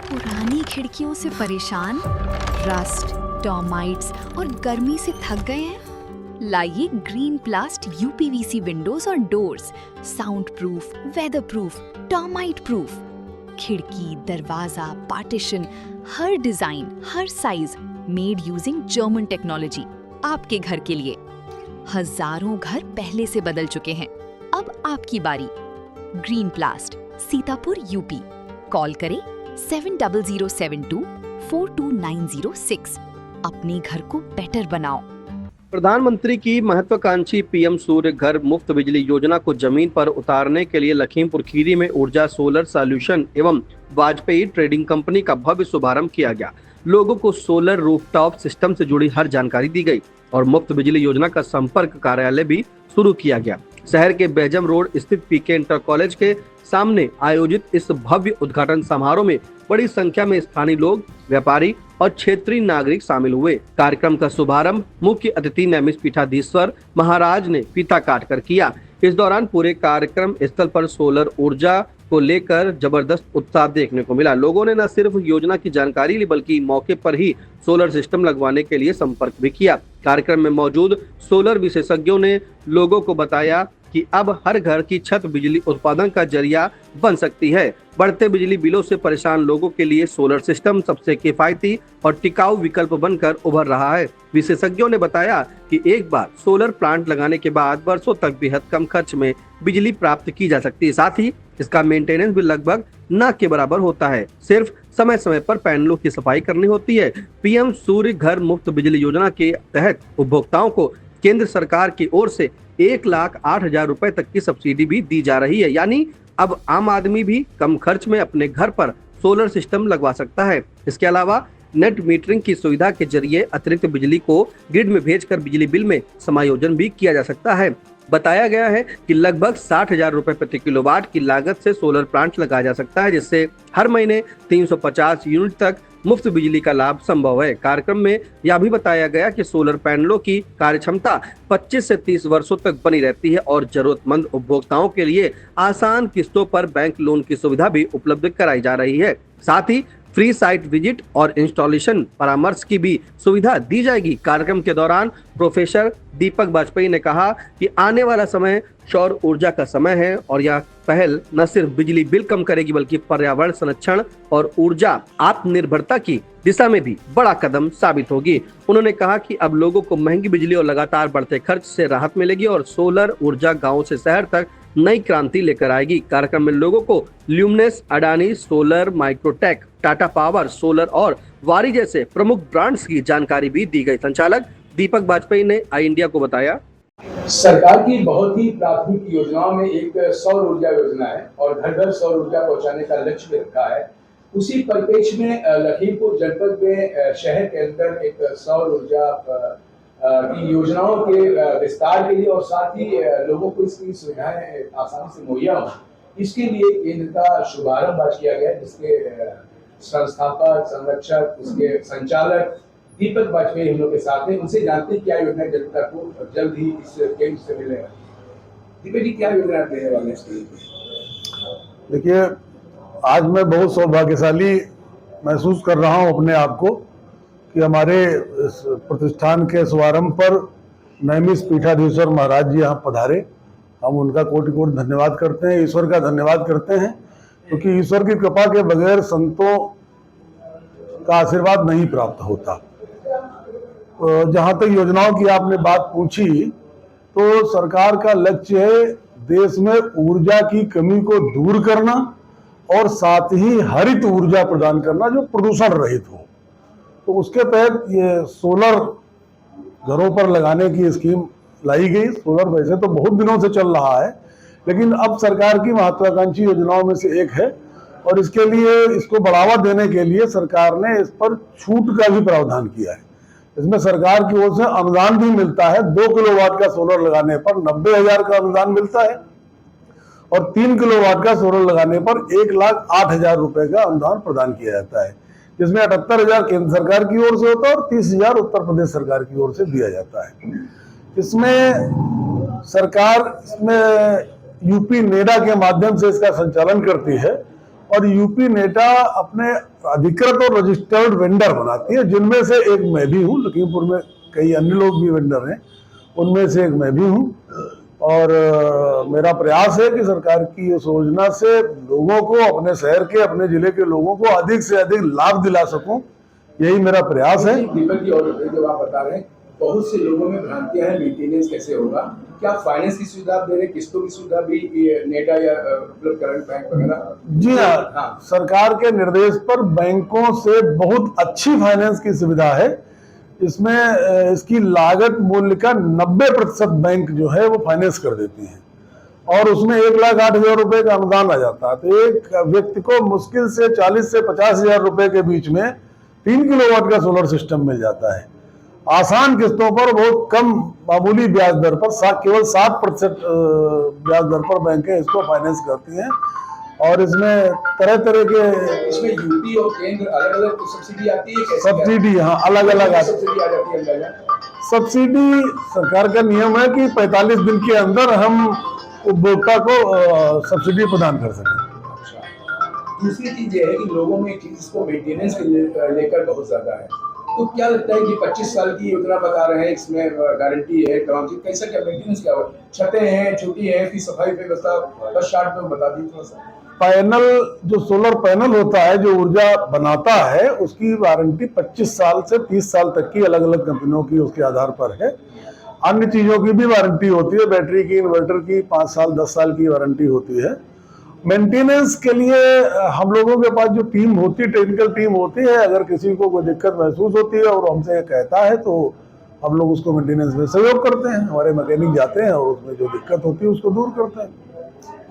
पुरानी खिड़कियों से परेशान, रस्ट, टर्माइट्स और गर्मी से थक गए हैं? लाइए ग्रीन प्लास्ट यूपीवीसी विंडोज और doors, sound proof, weather proof, termite proof. खिड़की, दरवाजा, पार्टीशन, हर डिजाइन, हर size, made using German technology, आपके घर के लिए। हजारों घर पहले से बदल चुके हैं, अब आपकी बारी। Green प्लास्ट, Sitapur, UP. कॉल करें 7072422906। अपने घर को बेटर बनाओ। प्रधानमंत्री की महत्वाकांक्षी पीएम सूर्य घर मुफ्त बिजली योजना को जमीन पर उतारने के लिए लखीमपुर खीरी में ऊर्जा सोलर सॉल्यूशन एवं वाजपेयी ट्रेडिंग कंपनी का भव्य शुभारंभ किया गया। लोगों को सोलर रूफटॉप सिस्टम से जुड़ी हर जानकारी दी गई और मुफ्त बिजली योजना का संपर्क कार्यालय भी शुरू किया गया। शहर के बेजम रोड स्थित पीके इंटर कॉलेज के सामने आयोजित इस भव्य उद्घाटन समारोह में बड़ी संख्या में स्थानीय लोग, व्यापारी और क्षेत्रीय नागरिक शामिल हुए। कार्यक्रम का शुभारंभ मुख्य अतिथि नैमिषपीठाधीश्वर महाराज ने फीता काटकर किया। इस दौरान पूरे कार्यक्रम स्थल पर सोलर ऊर्जा को लेकर जबरदस्त उत्साह देखने को मिला। लोगों ने न सिर्फ योजना की जानकारी ली बल्कि मौके पर ही सोलर सिस्टम लगवाने के लिए संपर्क भी किया। कार्यक्रम में मौजूद सोलर विशेषज्ञों ने लोगों को बताया कि अब हर घर की छत बिजली उत्पादन का जरिया बन सकती है। बढ़ते बिजली बिलों से परेशान लोगों के लिए सोलर सिस्टम सबसे किफायती और टिकाऊ विकल्प बनकर उभर रहा है। विशेषज्ञों ने बताया कि एक बार सोलर प्लांट लगाने के बाद वर्षों तक बेहद कम खर्च में बिजली प्राप्त की जा सकती है। साथ ही इसका मेंटेनेंस भी लगभग न के बराबर होता है। सिर्फ समय समय पर पैनलों की सफाई करनी होती है। पीएम सूर्य घर मुफ्त बिजली योजना के तहत उपभोक्ताओं को केंद्र सरकार की ओर से 1,08,000 रुपए तक की सब्सिडी भी दी जा रही है। यानी अब आम आदमी भी कम खर्च में अपने घर पर सोलर सिस्टम लगवा सकता है। इसके अलावा नेट मीटरिंग की सुविधा के जरिए अतिरिक्त बिजली को ग्रिड में भेजकर बिजली बिल में समायोजन भी किया जा सकता है। बताया गया है कि लगभग 60,000 रुपए प्रति किलोवाट की लागत से सोलर प्लांट लगाया जा सकता है, जिससे हर महीने 350 यूनिट तक मुफ्त बिजली का लाभ संभव है। कार्यक्रम में यह भी बताया गया कि सोलर पैनलों की कार्यक्षमता 25 से 30 वर्षों तक बनी रहती है और जरूरतमंद उपभोक्ताओं के लिए आसान किस्तों पर बैंक लोन की सुविधा भी उपलब्ध कराई जा रही है। साथ ही फ्री साइट विजिट और इंस्टॉलेशन परामर्श की भी सुविधा दी जाएगी। कार्यक्रम के दौरान प्रोफेसर दीपक वाजपेयी ने कहा कि आने वाला समय सौर ऊर्जा का समय है और यह पहल न सिर्फ बिजली बिल कम करेगी बल्कि पर्यावरण संरक्षण और ऊर्जा आत्मनिर्भरता की दिशा में भी बड़ा कदम साबित होगी। उन्होंने कहा कि अब लोगों को महंगी बिजली और लगातार बढ़ते खर्च से राहत मिलेगी और सोलर ऊर्जा गाँव से शहर तक नई क्रांति लेकर आएगी। कार्यक्रम में लोगों को luminous, Adani solar, Microtek, Tata power solar और वारी जैसे प्रमुख ब्रांड्स की जानकारी भी दी गई। संचालक दीपक वाजपेयी ने आई इंडिया को बताया, सरकार की बहुत ही प्राथमिक योजनाओं में एक सौर ऊर्जा योजना है और घर घर सौर ऊर्जा पहुंचाने का लक्ष्य भी रखा है। उसी परिप्रेक्ष्य में लखीमपुर जनपद में शहर के अंदर एक सौर ऊर्जा की योजनाओं के विस्तार के लिए और साथ ही लोगों को इसकी सुविधाएं आसानी से मुहैया हो, इसके लिए केंद्र का शुभारंभ आज किया गया, जिसके संस्थापक, संरक्षक, उसके संचालक दीपक वाजपेयी हम लोग के साथ हैं। उनसे जानते हैं क्या योजना जनता को जल्द ही इस केंद्र से मिलेगा। दीपक जी, क्या योजना देने वाले हैं? देखिए, आज मैं बहुत सौभाग्यशाली महसूस कर रहा हूं अपने आप को कि हमारे इस प्रतिष्ठान के शुभारंभ पर नैमिषपीठाधीश्वर महाराज जी यहाँ पधारे। हम उनका कोटि कोटि धन्यवाद करते हैं, ईश्वर का धन्यवाद करते हैं, क्योंकि ईश्वर की कृपा के बगैर संतों का आशीर्वाद नहीं प्राप्त होता। जहाँ तक योजनाओं की आपने बात पूछी, तो सरकार का लक्ष्य है देश में ऊर्जा की कमी को दूर करना और साथ ही हरित ऊर्जा प्रदान करना जो प्रदूषण रहित हो। तो उसके तहत ये सोलर घरों पर लगाने की स्कीम लाई गई। सोलर वैसे तो बहुत दिनों से चल रहा है, लेकिन अब सरकार की महत्वाकांक्षी योजनाओं में से एक है और इसके लिए, इसको बढ़ावा देने के लिए सरकार ने इस पर छूट का भी प्रावधान किया है। इसमें सरकार की ओर से अनुदान भी मिलता है। 2 किलोवाट का सोलर लगाने पर 90,000 का अनुदान मिलता है और 3 किलोवाट का सोलर लगाने पर 1,08,000 रुपए का अनुदान प्रदान किया जाता है, जिसमें 78,000 केंद्र सरकार की ओर से होता है और 30,000 उत्तर प्रदेश सरकार की ओर से दिया जाता है। इसमें सरकार यूपी नेडा के माध्यम से इसका संचालन करती है और यूपी नेटा अपने अधिकृत और रजिस्टर्ड वेंडर बनाती है, जिनमें से एक मैं भी हूँ। लखीमपुर में कई अन्य लोग भी वेंडर हैं, उनमें से एक मैं भी हूँ। और मेरा प्रयास है कि सरकार की इस योजना से लोगों को, अपने शहर के, अपने जिले के लोगों को अधिक से अधिक लाभ दिला सकूं, यही मेरा प्रयास है। दीपक जी, और जब आप बता रहे हैं बहुत से लोगों में भ्रांतियां हैं, मेंटेनेंस कैसे होगा, क्या फाइनेंस की सुविधा आप दे रहे हैं, किस्तों की सुविधा भी नेटा या मतलब करंट बैंक वगैरह? जी हाँ, सरकार के निर्देश पर बैंकों से बहुत अच्छी फाइनेंस की सुविधा है। इसमें इसकी लागत मूल्य का 90% बैंक जो है वो फाइनेंस कर देती है, और उसमें 1,08,000 रुपए का अनुदान आ जाता है। तो एक व्यक्ति को मुश्किल से 40 से 50,000 रुपए के बीच में 3 किलोवाट का सोलर सिस्टम मिल जाता है, आसान किस्तों पर, बहुत कम मामूली ब्याज दर पर। केवल 7% ब्याज दर पर बैंकें इसको फाइनेंस करती हैं। और इसमें तरह तरह के, इसमें यूपी और केंद्र अलग अलग सब्सिडी आती है? सब्सिडी, हाँ, अलग अलग सब्सिडी आ जाती है अंदाजा? सब्सिडी सरकार का नियम है कि 45 दिन के अंदर हम उपभोक्ता को सब्सिडी प्रदान कर सकें। दूसरी चीज ये है कि लोगों में एक चीज को मेंटेनेंस के लेकर बहुत ज्यादा है, तो क्या लगता है कि 25 साल की योजना बता रहे हैं, इसमें गारंटी है तमाम चीज, कैसा क्या मेंटेनेंस क्या हो, छतें हैं, छोटी है कि सफाई व्यवस्था, बस शॉर्ट में बता दी थोड़ा सा। पैनल, जो सोलर पैनल होता है, जो ऊर्जा बनाता है, उसकी वारंटी 25 साल से 30 साल तक की अलग अलग कंपनियों की उसके आधार पर है। अन्य चीजों की भी वारंटी होती है, बैटरी की, इन्वर्टर की 5 साल 10 साल की वारंटी होती है। मेंटेनेंस के लिए हम लोगों के पास जो टीम होती है, टेक्निकल टीम होती है, अगर किसी को कोई दिक्कत महसूस होती है और हमसे कहता है तो हम लोग उसको मेंटेनेंस में सहयोग करते हैं। हमारे मैकेनिक जाते हैं और उसमें जो दिक्कत होती है उसको दूर करते हैं।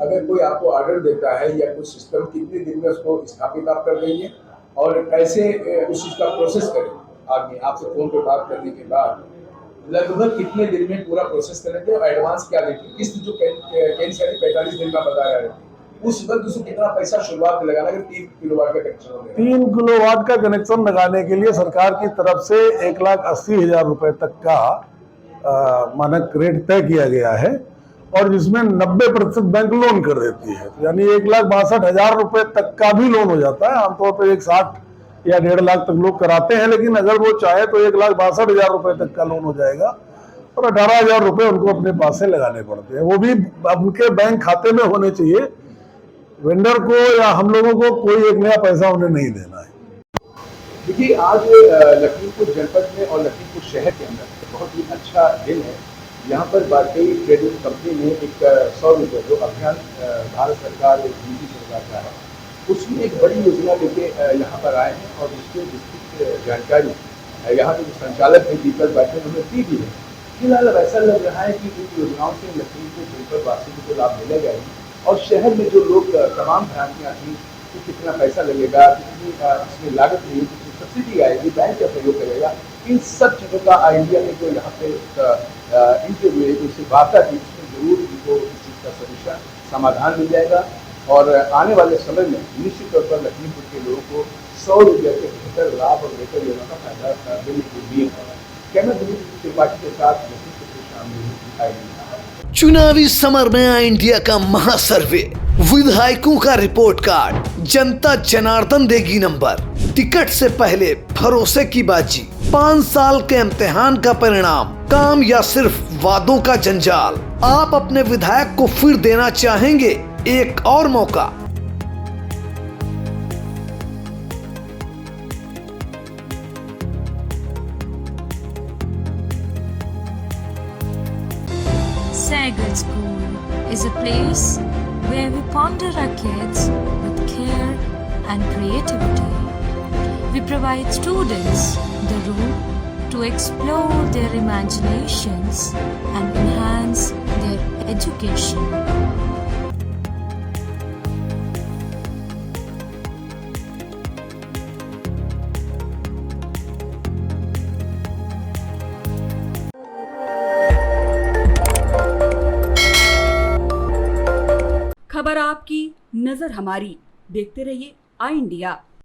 अगर कोई आपको ऑर्डर देता है या कुछ सिस्टम, कितने दिन में उसको स्थापित आप कर देंगे और कैसे उस चीज का प्रोसेस करें? आगे आपसे फोन पे बात करने के बाद लगभग कितने दिन में पूरा प्रोसेस करेंगे और एडवांस क्या देंगे? किस्त जो 45 दिन का बता रहे हैं, उस वक्त उसको कितना पैसा शुरुआत में लगाना? अगर 3 किलोवाट का कनेक्शन हो, 3 किलोवाट का कनेक्शन लगाने के लिए सरकार की तरफ से 1,80,000 रुपए तक का मानक रेट तय किया गया है, और जिसमें 90% बैंक लोन कर देती है। यानी 1,62,000 रुपए तक का भी लोन हो जाता है। आमतौर पर 1,60,000 या 1.5 लाख तक लोग कराते हैं, लेकिन अगर वो चाहे तो 1,62,000 रुपए तक का लोन हो जाएगा, और 18,000 रुपए उनको अपने पास से लगाने पड़ते हैं। वो भी उनके बैंक खाते में होने चाहिए। वेंडर को या हम लोगों को कोई एक नया पैसा उन्हें नहीं देना है। देखिए, आज लखीमपुर जनपद में और लखीमपुर शहर के अंदर बहुत ही अच्छा दिन है। यहाँ पर वाजपेयी ट्रेडिंग कंपनी ने एक 100 रुपये जो अभियान भारत सरकार और दिल्ली सरकार का है, उसमें एक बड़ी योजना लेके यहाँ पर आए हैं, और उसके विस्तृत जानकारी यहाँ के जो संचालक है दीपक बैठे उन्होंने दी भी है। फिलहाल अब ऐसा लग रहा है कि इन योजनाओं से लखीमपुर जनपद वासियों को लाभ मिलेगा ही, और शहर में जो लोग तमाम भ्रांतियाँ थी कि कितना पैसा लगेगा, कितनी इसमें लागत नहीं, कितनी सब्सिडी आएगी, बैंक का सहयोग करेगा, इन सब चीज़ों का आइडिया में जो यहाँ पे इंटरव्यू उससे वार्ता की, उसमें जरूर उनको इस चीज़ का सॉल्यूशन समाधान मिल जाएगा। और आने वाले समय में निश्चित तौर पर लखीमपुर के लोगों को 100 रुपये के बेहतर लाभ और बेहतर योजना का फायदा देने की उम्मीद है। कैमरा त्रिपाठी के साथ लखीमपुर से शामिल चुनावी समर में आया इंडिया का महासर्वे, विधायकों का रिपोर्ट कार्ड, जनता जनार्दन देगी नंबर, टिकट से पहले भरोसे की बाजी, 5 साल के इम्तिहान का परिणाम, काम या सिर्फ वादों का जंजाल। आप अपने विधायक को फिर देना चाहेंगे एक और मौका? Sagar School is a place where we ponder our kids with care and creativity. We provide students the room to explore their imaginations and enhance their education. खबर आपकी, नजर हमारी। देखते रहिए आई इंडिया।